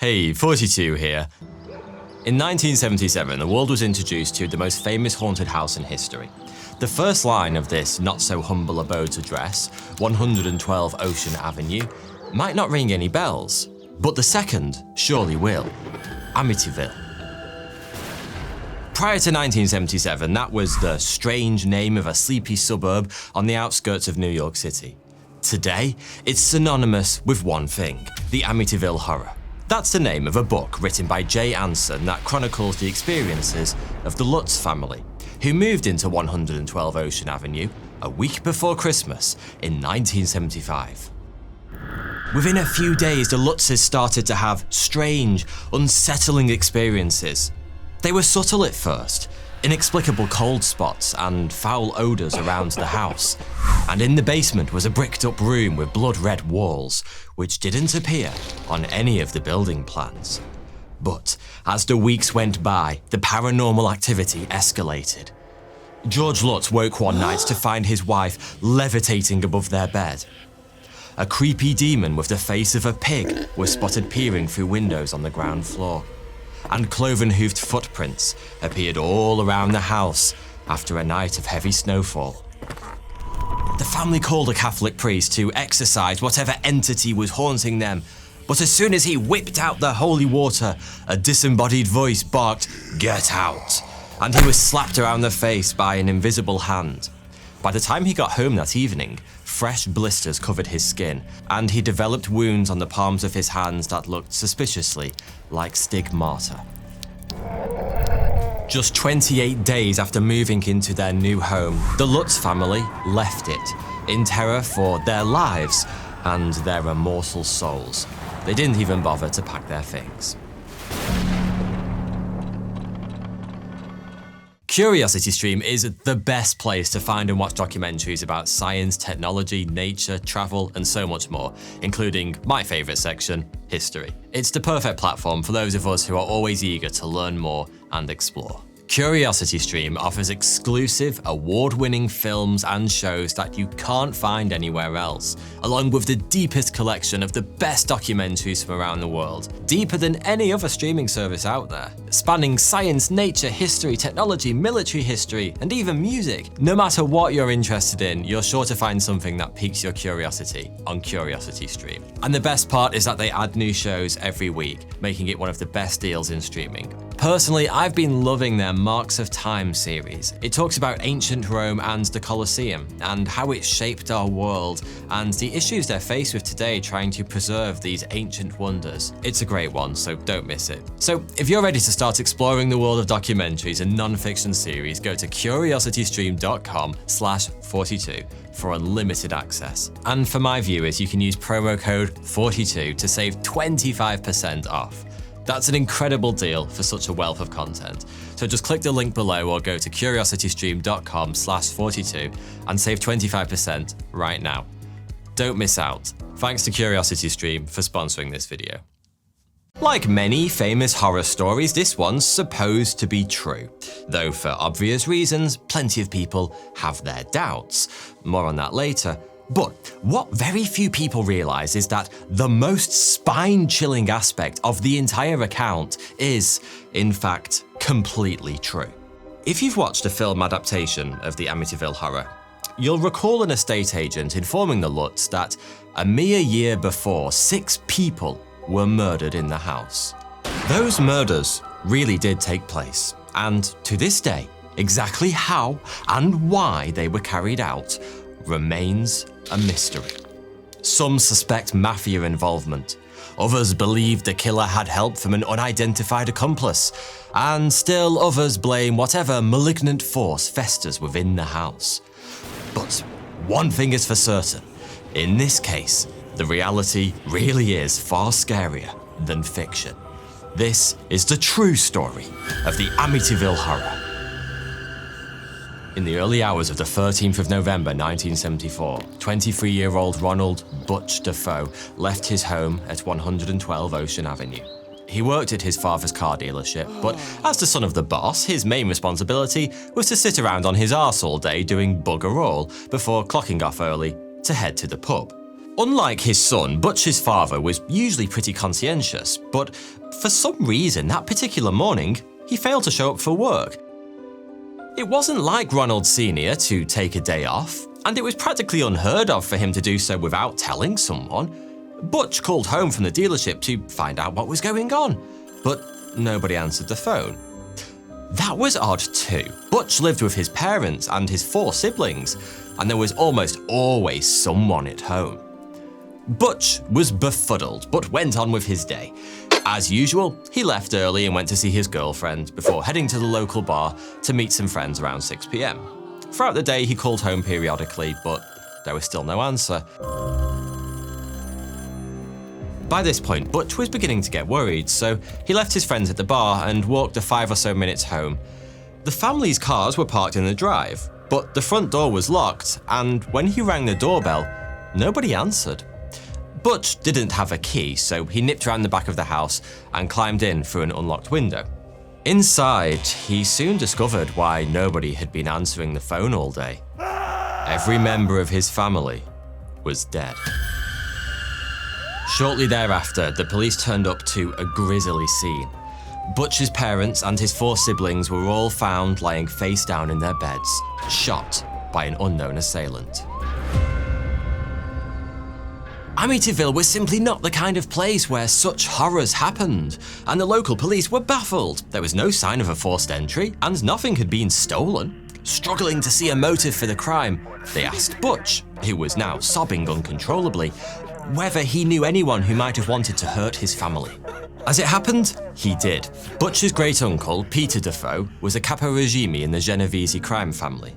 Hey, 42 here. In 1977, the world was introduced to the most famous haunted house in history. The first line of this not-so-humble abode's address, 112 Ocean Avenue, might not ring any bells, but the second surely will. Amityville. Prior to 1977, that was the strange name of a sleepy suburb on the outskirts of New York City. Today, it's synonymous with one thing, the Amityville Horror. That's the name of a book written by Jay Anson that chronicles the experiences of the Lutz family, who moved into 112 Ocean Avenue a week before Christmas in 1975. Within a few days, the Lutzes started to have strange, unsettling experiences. They were subtle at first, inexplicable cold spots and foul odours around the house. And in the basement was a bricked-up room with blood-red walls, which didn't appear on any of the building plans. But as the weeks went by, the paranormal activity escalated. George Lutz woke one night to find his wife levitating above their bed. A creepy demon with the face of a pig was spotted peering through windows on the ground floor. And cloven-hoofed footprints appeared all around the house after a night of heavy snowfall. The family called a Catholic priest to exorcise whatever entity was haunting them, but as soon as he whipped out the holy water, a disembodied voice barked, "Get out!" and he was slapped around the face by an invisible hand. By the time he got home that evening, fresh blisters covered his skin, and he developed wounds on the palms of his hands that looked suspiciously like stigmata. Just 28 days after moving into their new home, the Lutz family left it, in terror for their lives and their immortal souls. They didn't even bother to pack their things. CuriosityStream is the best place to find and watch documentaries about science, technology, nature, travel, and so much more, including my favourite section, history. It's the perfect platform for those of us who are always eager to learn more and explore. CuriosityStream offers exclusive, award-winning films and shows that you can't find anywhere else, along with the deepest collection of the best documentaries from around the world, deeper than any other streaming service out there, spanning science, nature, history, technology, military history, and even music. No matter what you're interested in, you're sure to find something that piques your curiosity on CuriosityStream. And the best part is that they add new shows every week, making it one of the best deals in streaming. Personally, I've been loving their Marks of Time series. It talks about ancient Rome and the Colosseum, and how it shaped our world, and the issues they're faced with today trying to preserve these ancient wonders. It's a great one, so don't miss it. So if you're ready to start exploring the world of documentaries and non-fiction series, go to curiositystream.com/42 for unlimited access. And for my viewers, you can use promo code 42 to save 25% off. That's an incredible deal for such a wealth of content. So just click the link below or go to curiositystream.com/42 and save 25% right now. Don't miss out. Thanks to CuriosityStream for sponsoring this video. Like many famous horror stories, this one's supposed to be true. Though for obvious reasons, plenty of people have their doubts. More on that later. But what very few people realize is that the most spine-chilling aspect of the entire account is, in fact, completely true. If you've watched a film adaptation of the Amityville Horror, you'll recall an estate agent informing the Lutz that a mere year before, 6 people were murdered in the house. Those murders really did take place, and to this day, exactly how and why they were carried out remains a mystery. Some suspect mafia involvement. Others believe the killer had help from an unidentified accomplice. And still others blame whatever malignant force festers within the house. But one thing is for certain. In this case, the reality really is far scarier than fiction. This is the true story of the Amityville Horror. In the early hours of the 13th of November 1974, 23-year-old Ronald Butch Defoe left his home at 112 Ocean Avenue. He worked at his father's car dealership, but as the son of the boss, his main responsibility was to sit around on his arse all day doing bugger all before clocking off early to head to the pub. Unlike his son, Butch's father was usually pretty conscientious, but for some reason that particular morning, he failed to show up for work. It wasn't like Ronald Sr. to take a day off, and it was practically unheard of for him to do so without telling someone. Butch called home from the dealership to find out what was going on, but nobody answered the phone. That was odd too. Butch lived with his parents and his 4 siblings, and there was almost always someone at home. Butch was befuddled, but went on with his day. As usual, he left early and went to see his girlfriend before heading to the local bar to meet some friends around 6 p.m. Throughout the day, he called home periodically, but there was still no answer. By this point, Butch was beginning to get worried, so he left his friends at the bar and walked the 5 or so minutes home. The family's cars were parked in the drive, but the front door was locked, and when he rang the doorbell, nobody answered. Butch didn't have a key, so he nipped around the back of the house and climbed in through an unlocked window. Inside, he soon discovered why nobody had been answering the phone all day. Every member of his family was dead. Shortly thereafter, the police turned up to a grisly scene. Butch's parents and his 4 siblings were all found lying face down in their beds, shot by an unknown assailant. Amityville was simply not the kind of place where such horrors happened, and the local police were baffled. There was no sign of a forced entry, and nothing had been stolen. Struggling to see a motive for the crime, they asked Butch, who was now sobbing uncontrollably, whether he knew anyone who might have wanted to hurt his family. As it happened, he did. Butch's great-uncle, Peter Defoe, was a capo regime in the Genovese crime family.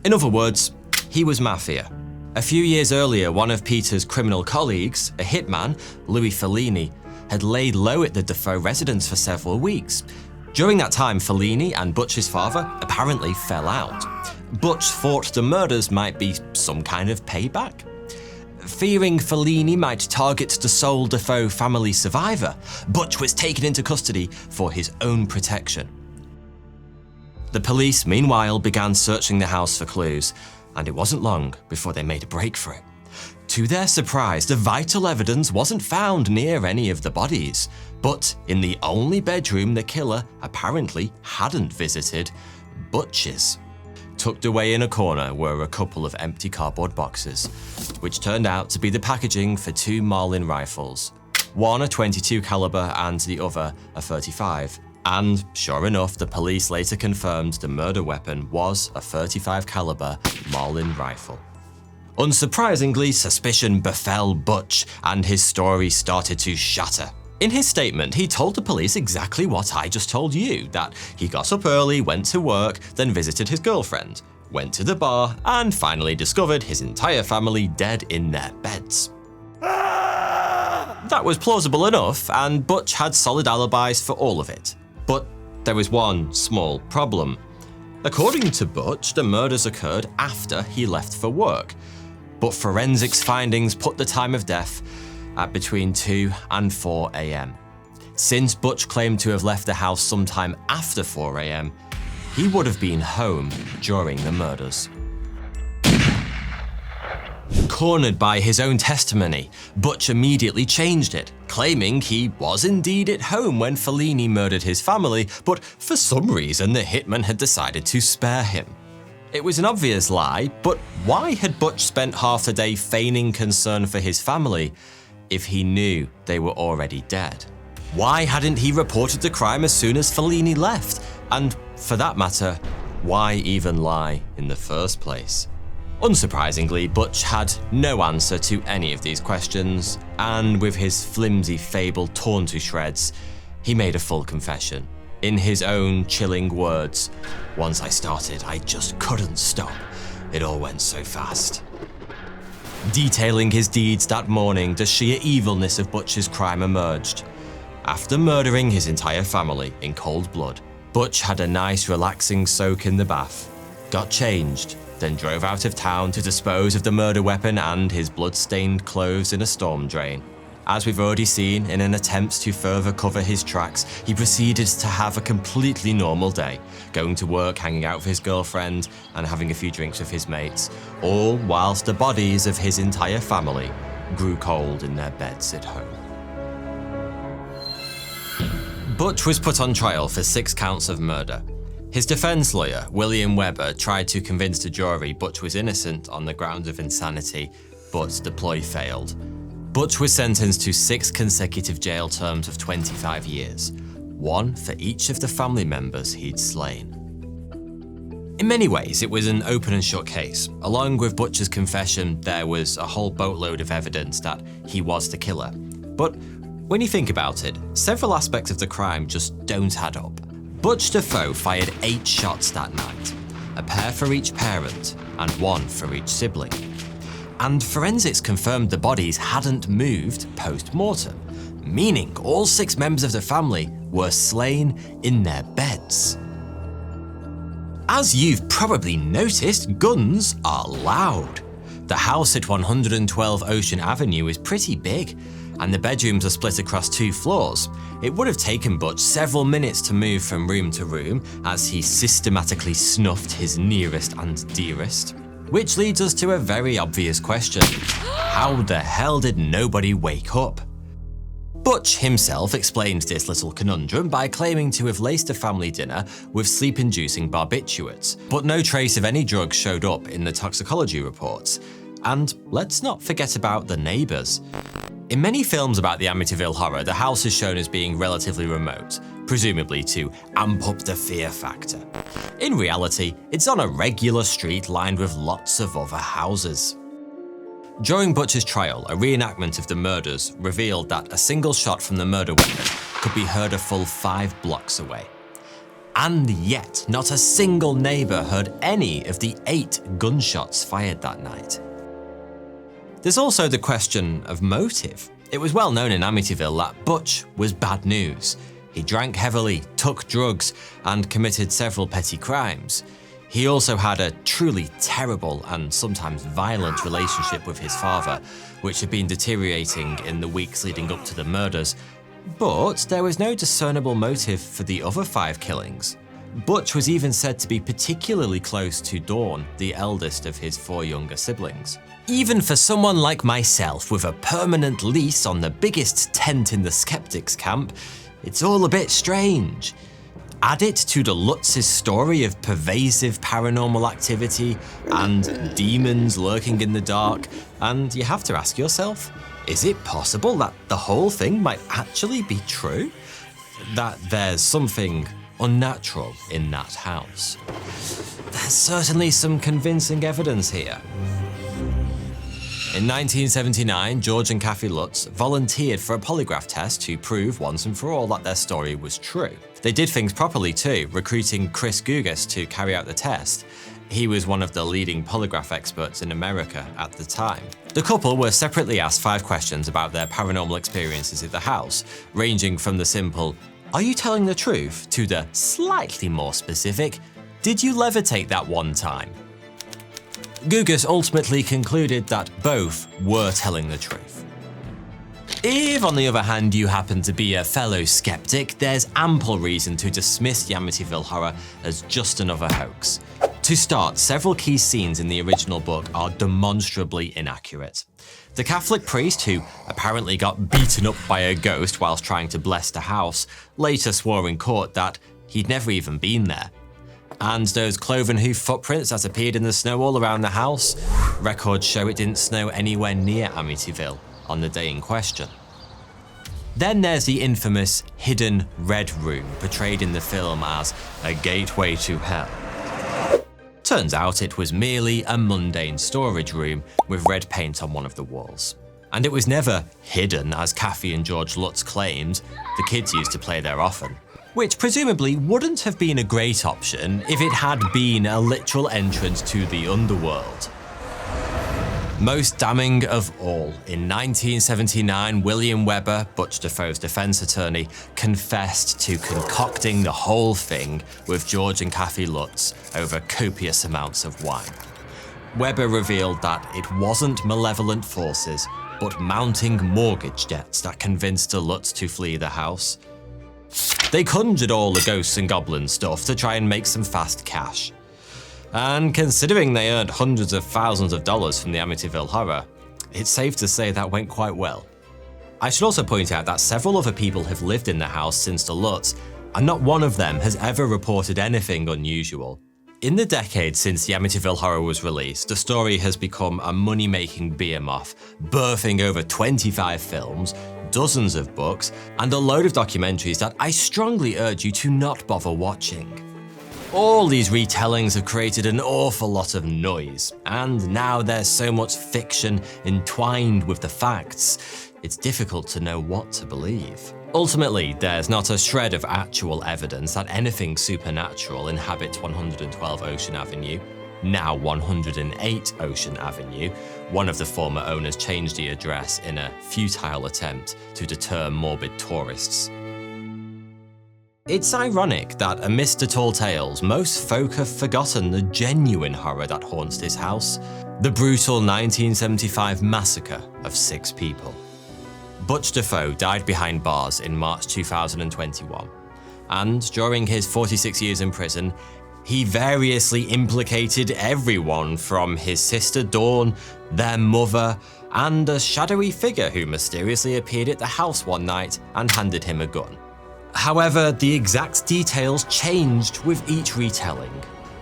In other words, he was mafia. A few years earlier, one of Peter's criminal colleagues, a hitman, Louis Fellini, had laid low at the Defoe residence for several weeks. During that time, Fellini and Butch's father apparently fell out. Butch thought the murders might be some kind of payback. Fearing Fellini might target the sole Defoe family survivor, Butch was taken into custody for his own protection. The police, meanwhile, began searching the house for clues, and it wasn't long before they made a break for it. To their surprise, the vital evidence wasn't found near any of the bodies, but in the only bedroom the killer apparently hadn't visited, Butch's. Tucked away in a corner were a couple of empty cardboard boxes, which turned out to be the packaging for 2 Marlin rifles, one a .22 caliber and the other a .35. And sure enough, the police later confirmed the murder weapon was a .35 caliber Marlin rifle. Unsurprisingly, suspicion befell Butch, and his story started to shatter. In his statement, he told the police exactly what I just told you, that he got up early, went to work, then visited his girlfriend, went to the bar, and finally discovered his entire family dead in their beds. That was plausible enough, and Butch had solid alibis for all of it. But there was one small problem. According to Butch, the murders occurred after he left for work, but forensics findings put the time of death at between 2 and 4 a.m. Since Butch claimed to have left the house sometime after 4 a.m., he would have been home during the murders. Cornered by his own testimony, Butch immediately changed it, claiming he was indeed at home when Fellini murdered his family, but for some reason the hitman had decided to spare him. It was an obvious lie, but why had Butch spent half the day feigning concern for his family if he knew they were already dead? Why hadn't he reported the crime as soon as Fellini left? And for that matter, why even lie in the first place? Unsurprisingly, Butch had no answer to any of these questions, and with his flimsy fable torn to shreds, he made a full confession. In his own chilling words, "Once I started, I just couldn't stop. It all went so fast." Detailing his deeds that morning, the sheer evilness of Butch's crime emerged. After murdering his entire family in cold blood, Butch had a nice relaxing soak in the bath, got changed, then drove out of town to dispose of the murder weapon and his blood-stained clothes in a storm drain. As we've already seen, in an attempt to further cover his tracks, he proceeded to have a completely normal day, going to work, hanging out with his girlfriend, and having a few drinks with his mates, all whilst the bodies of his entire family grew cold in their beds at home. Butch was put on trial for 6 counts of murder. His defense lawyer, William Weber, tried to convince the jury Butch was innocent on the grounds of insanity, but the ploy failed. Butch was sentenced to 6 consecutive jail terms of 25 years, 1 for each of the family members he'd slain. In many ways, it was an open and shut case. Along with Butch's confession, there was a whole boatload of evidence that he was the killer. But when you think about it, several aspects of the crime just don't add up. Butch Defoe fired 8 shots that night, a pair for each parent and 1 for each sibling. And forensics confirmed the bodies hadn't moved post-mortem, meaning all 6 members of the family were slain in their beds. As you've probably noticed, guns are loud. The house at 112 Ocean Avenue is pretty big, and the bedrooms are split across 2 floors. It would have taken Butch several minutes to move from room to room as he systematically snuffed his nearest and dearest. Which leads us to a very obvious question. How the hell did nobody wake up? Butch himself explained this little conundrum by claiming to have laced a family dinner with sleep-inducing barbiturates, but no trace of any drugs showed up in the toxicology reports. And let's not forget about the neighbours. In many films about the Amityville horror, the house is shown as being relatively remote, presumably to amp up the fear factor. In reality, it's on a regular street lined with lots of other houses. During Butch's trial, a reenactment of the murders revealed that a single shot from the murder weapon could be heard a full 5 blocks away. And yet, not a single neighbour heard any of the 8 gunshots fired that night. There's also the question of motive. It was well known in Amityville that Butch was bad news. He drank heavily, took drugs, and committed several petty crimes. He also had a truly terrible and sometimes violent relationship with his father, which had been deteriorating in the weeks leading up to the murders. But there was no discernible motive for the other 5 killings. Butch was even said to be particularly close to Dawn, the eldest of his 4 younger siblings. Even for someone like myself with a permanent lease on the biggest tent in the skeptics camp, it's all a bit strange. Add it to the Lutz's story of pervasive paranormal activity and demons lurking in the dark, and you have to ask yourself, is it possible that the whole thing might actually be true? That there's something unnatural in that house? There's certainly some convincing evidence here. In 1979, George and Kathy Lutz volunteered for a polygraph test to prove once and for all that their story was true. They did things properly too, recruiting Chris Gugas to carry out the test. He was one of the leading polygraph experts in America at the time. The couple were separately asked 5 questions about their paranormal experiences at the house, ranging from the simple, "Are you telling the truth?" to the slightly more specific, "Did you levitate that one time?" Gugas ultimately concluded that both were telling the truth. If, on the other hand, you happen to be a fellow skeptic, there's ample reason to dismiss the Amityville horror as just another hoax. To start, several key scenes in the original book are demonstrably inaccurate. The Catholic priest, who apparently got beaten up by a ghost whilst trying to bless the house, later swore in court that he'd never even been there. And those cloven hoof footprints that appeared in the snow all around the house, records show it didn't snow anywhere near Amityville on the day in question. Then there's the infamous hidden red room portrayed in the film as a gateway to hell. Turns out it was merely a mundane storage room with red paint on one of the walls. And it was never hidden as Kathy and George Lutz claimed. The kids used to play there often. Which presumably wouldn't have been a great option if it had been a literal entrance to the underworld. Most damning of all, in 1979, William Weber, Butch Defoe's defense attorney, confessed to concocting the whole thing with George and Kathy Lutz over copious amounts of wine. Weber revealed that it wasn't malevolent forces, but mounting mortgage debts that convinced the Lutz to flee the house. They conjured all the ghosts and goblin stuff to try and make some fast cash. And considering they earned hundreds of thousands of dollars from the Amityville horror, it's safe to say that went quite well. I should also point out that several other people have lived in the house since the Lutz, and not one of them has ever reported anything unusual. In the decades since the Amityville Horror was released, the story has become a money-making behemoth, birthing over 25 films, dozens of books, and a load of documentaries that I strongly urge you to not bother watching. All these retellings have created an awful lot of noise, and now there's so much fiction entwined with the facts, it's difficult to know what to believe. Ultimately, there's not a shred of actual evidence that anything supernatural inhabits 112 Ocean Avenue, now 108 Ocean Avenue. One of the former owners changed the address in a futile attempt to deter morbid tourists. It's ironic that amidst the tall tales, most folk have forgotten the genuine horror that haunts this house, the brutal 1975 massacre of 6 people. Butch Defoe died behind bars in March 2021, and during his 46 years in prison, he variously implicated everyone from his sister Dawn, their mother, and a shadowy figure who mysteriously appeared at the house one night and handed him a gun. However, the exact details changed with each retelling.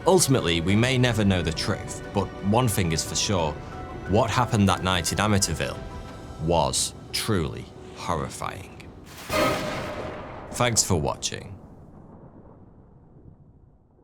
Ultimately, we may never know the truth, but one thing is for sure, what happened that night in Amityville was truly horrifying. Thanks for watching.